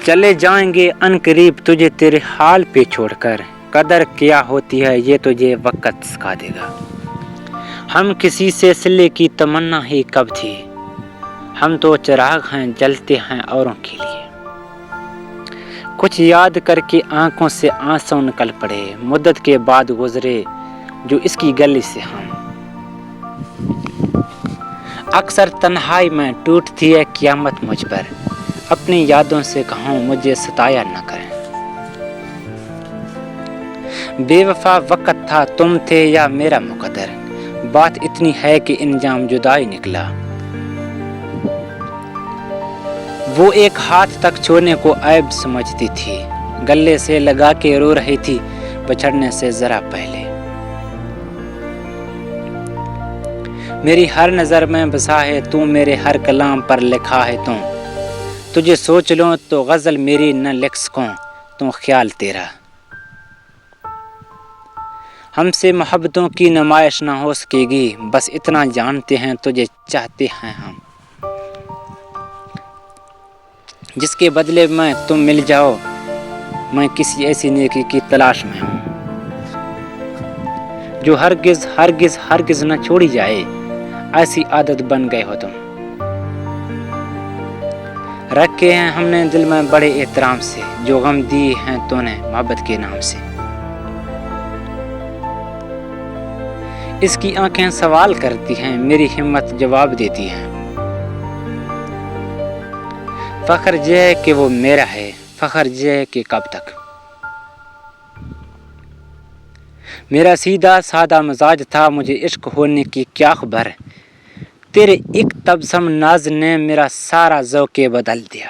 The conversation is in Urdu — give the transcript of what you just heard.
چلے جائیں گے عنقریب تجھے تیرے حال پہ چھوڑ کر، قدر کیا ہوتی ہے یہ تجھے وقت سکھا دے گا۔ ہم کسی سے صلے کی تمنا ہی کب تھی، ہم تو چراغ ہیں جلتے ہیں اوروں کے لیے۔ کچھ یاد کر کے آنکھوں سے آنسو نکل پڑے، مدت کے بعد گزرے جو اس کی گلی سے ہم۔ اکثر تنہائی میں ٹوٹتی ہے قیامت مجھ پر، اپنی یادوں سے کہوں مجھے ستایا نہ کریں۔ بے وفا وقت تھا تم تھے یا میرا مقدر، بات اتنی ہے کہ انجام جدائی نکلا۔ وہ ایک ہاتھ تک چھونے کو عیب سمجھتی تھی، گلے سے لگا کے رو رہی تھی بچھڑنے سے ذرا پہلے۔ میری ہر نظر میں بسا ہے تو، میرے ہر کلام پر لکھا ہے تو، تجھے سوچ لوں تو غزل میری نہ لکھ سکوں تو خیال تیرا۔ ہم سے محبتوں کی نمائش نہ ہو سکے گی، بس اتنا جانتے ہیں تجھے چاہتے ہیں ہم۔ جس کے بدلے میں تم مل جاؤ، میں کسی ایسی نیکی کی تلاش میں ہوں جو ہرگز ہرگز ہرگز نہ چھوڑی جائے، ایسی عادت بن گئے ہو تم۔ رکھے ہیں ہم نے دل میں بڑے احترام سے، جو غم دیے ہیں تو نے محبت کے نام سے۔ اس کی آنکھیں سوال کرتی ہیں، میری ہمت جواب دیتی ہے۔ فخر یہ ہے کہ وہ میرا ہے، فخر یہ ہے کہ کب تک۔ میرا سیدھا سادہ مزاج تھا، مجھے عشق ہونے کی کیا خبر، تیرے ایک تبسم ناز نے میرا سارا ذوق بدل دیا۔